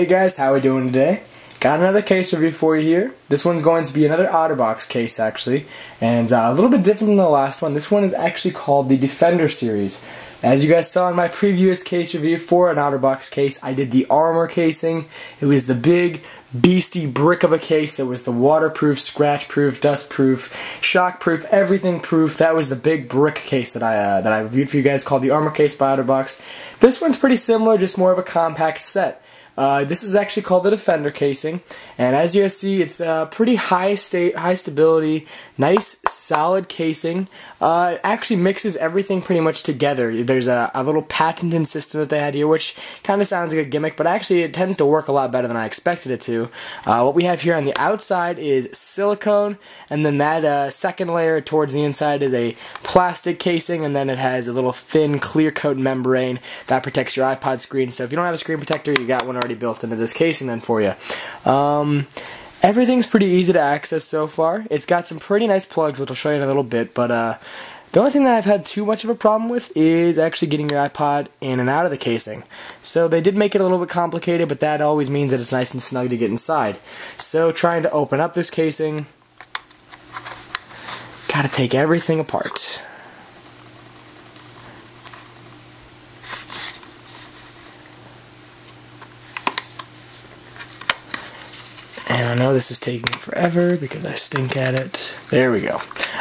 Hey guys, how are we doing today? Got another case review for you here. This one's going to be another Otterbox case actually, and a little bit different than the last one. This one is actually called the Defender series. As you guys saw in my previous case review for an Otterbox case, I did the armor casing. It was the big beastie brick of a case that was the waterproof, scratch-proof, dust-proof, shock-proof, everything-proof. That was the big brick case that I reviewed for you guys called the Armor Case by Otterbox. This one's pretty similar, just more of a compact set. This is actually called the Defender casing, and as you guys see, it's pretty high stability, nice solid casing. It actually mixes everything pretty much together. There's a little patented system that they had here, which kind of sounds like a gimmick, but actually it tends to work a lot better than I expected it to. What we have here on the outside is silicone, and then that second layer towards the inside is a plastic casing, and then it has a little thin clear coat membrane that protects your iPod screen. So if you don't have a screen protector, you got one already built into this casing then for you. Everything's pretty easy to access so far. It's got some pretty nice plugs, which I'll show you in a little bit, but the only thing that I've had too much of a problem with is actually getting your iPod in and out of the casing. So they did make it a little bit complicated, but that always means that it's nice and snug to get inside. So trying to open up this casing, gotta take everything apart. And I know this is taking forever because I stink at it. There we go.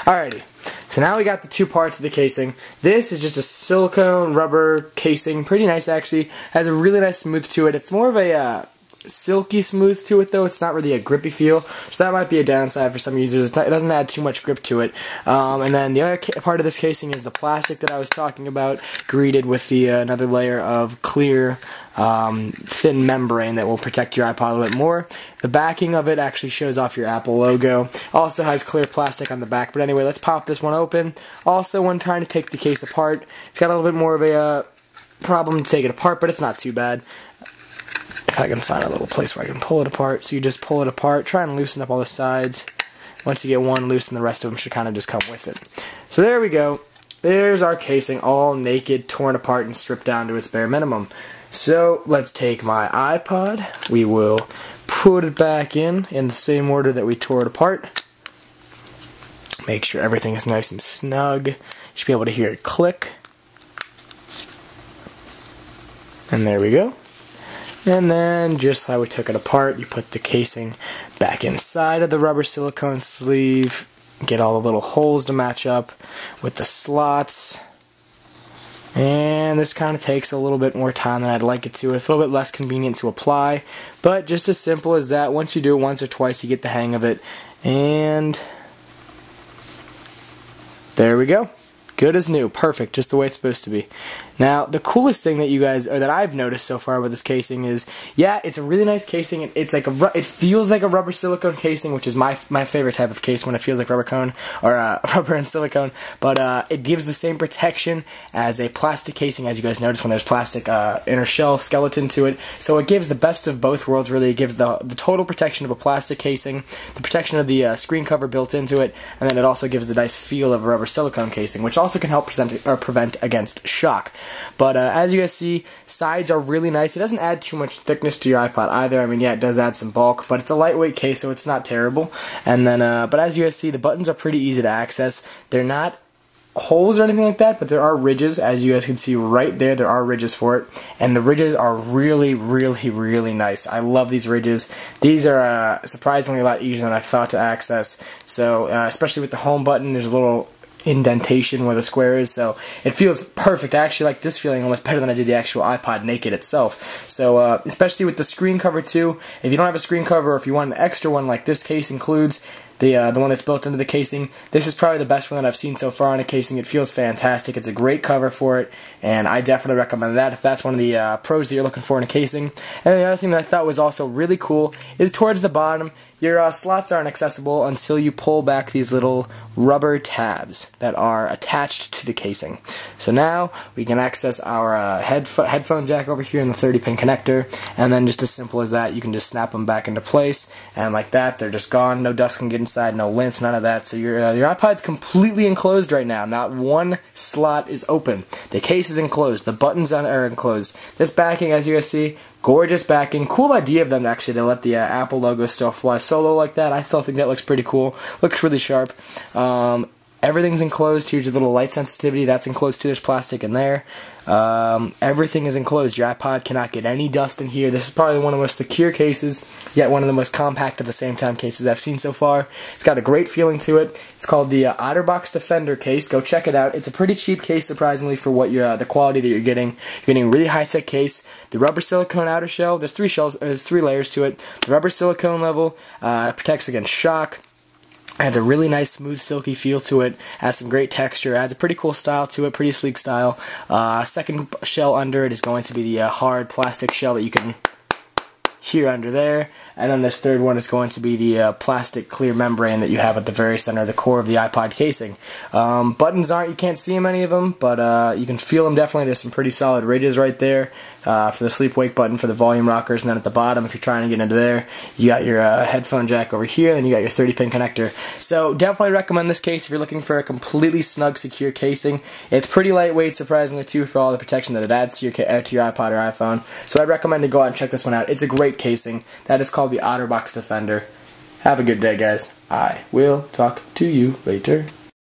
Alrighty. So now we got the two parts of the casing. This is just a silicone rubber casing. Pretty nice actually. Has a really nice smooth to it. It's more of a silky smooth to it though. It's not really a grippy feel. So that might be a downside for some users. It doesn't add too much grip to it. And then the other part of this casing is the plastic that I was talking about, greeted with the another layer of clear thin membrane that will protect your iPod a little bit more. The backing of it actually shows off your Apple logo. Also has clear plastic on the back. But anyway, let's pop this one open. Also, when trying to take the case apart, it's got a little bit more of a problem to take it apart, but it's not too bad. If I can find a little place where I can pull it apart. So you just pull it apart, try and loosen up all the sides. Once you get one loosened, the rest of them should kind of just come with it. So there we go. There's our casing, all naked, torn apart, and stripped down to its bare minimum. So let's take my iPod. We will put it back in the same order that we tore it apart. Make sure everything is nice and snug. You should be able to hear it click. And there we go. And then, just how we took it apart, you put the casing back inside of the rubber silicone sleeve. Get all the little holes to match up with the slots. And this kind of takes a little bit more time than I'd like it to. It's a little bit less convenient to apply, but just as simple as that. Once you do it once or twice, you get the hang of it. And there we go. Good as new. Perfect. Just the way it's supposed to be. Now, the coolest thing that you guys, or that I've noticed so far with this casing is, yeah, it's a really nice casing. It's like it feels like a rubber silicone casing, which is my favorite type of case when it feels like rubber cone, or rubber and silicone. But it gives the same protection as a plastic casing, as you guys notice when there's plastic inner shell skeleton to it. So it gives the best of both worlds, really. It gives the total protection of a plastic casing, the protection of the screen cover built into it, and then it also gives the nice feel of a rubber silicone casing, which also can help prevent against shock. But as you guys see, sides are really nice. It doesn't add too much thickness to your iPod either. I mean, yeah, it does add some bulk, but it's a lightweight case, so it's not terrible. And then, but as you guys see, the buttons are pretty easy to access. They're not holes or anything like that, but there are ridges. As you guys can see right there, there are ridges for it. And the ridges are really, really, really nice. I love these ridges. These are surprisingly a lot easier than I thought to access. So, especially with the home button, there's a little indentation where the square is, so it feels perfect. I actually like this feeling almost better than I did the actual iPod naked itself. So especially with the screen cover too, if you don't have a screen cover, or if you want an extra one like this case includes, the one that's built into the casing, this is probably the best one that I've seen so far on a casing. It feels fantastic. It's a great cover for it, and I definitely recommend that if that's one of the pros that you're looking for in a casing. And the other thing that I thought was also really cool is towards the bottom, your slots aren't accessible until you pull back these little rubber tabs that are attached to the casing. So now we can access our headphone jack over here in the 30-pin connector, and then just as simple as that, you can just snap them back into place, and like that, they're just gone. No dust can get inside, no lint, none of that. So your iPod's completely enclosed right now. Not one slot is open. The case is enclosed. The buttons are enclosed. This backing, as you guys see, Gorgeous backing. Cool idea of them actually to let the Apple logo still fly solo like that. I still think that looks pretty cool. Looks really sharp. Everything's enclosed. Here's your little light sensitivity. That's enclosed too. There's plastic in there. Everything is enclosed. Your iPod cannot get any dust in here. This is probably one of the most secure cases, yet one of the most compact at the same time cases I've seen so far. It's got a great feeling to it. It's called the Otterbox Defender case. Go check it out. It's a pretty cheap case, surprisingly, for what the quality that you're getting. You're getting a really high-tech case. The rubber silicone outer shell. There's three layers to it. The rubber silicone level protects against shock. Adds a really nice, smooth, silky feel to it. Adds some great texture. Adds a pretty cool style to it. Pretty sleek style. Second shell under it is going to be the hard plastic shell that you can hear under there. And then this third one is going to be the plastic clear membrane that you have at the very center, the core of the iPod casing. Buttons you can't see them, any of them, but you can feel them definitely. There's some pretty solid ridges right there for the sleep-wake button for the volume rockers, and then at the bottom, if you're trying to get into there, you got your headphone jack over here, and then you got your 30-pin connector. So definitely recommend this case if you're looking for a completely snug, secure casing. It's pretty lightweight, surprisingly, too, for all the protection that it adds to your iPod or iPhone. So I'd recommend to go out and check this one out. It's a great casing. That is called the Otterbox Defender. Have a good day, guys. I will talk to you later.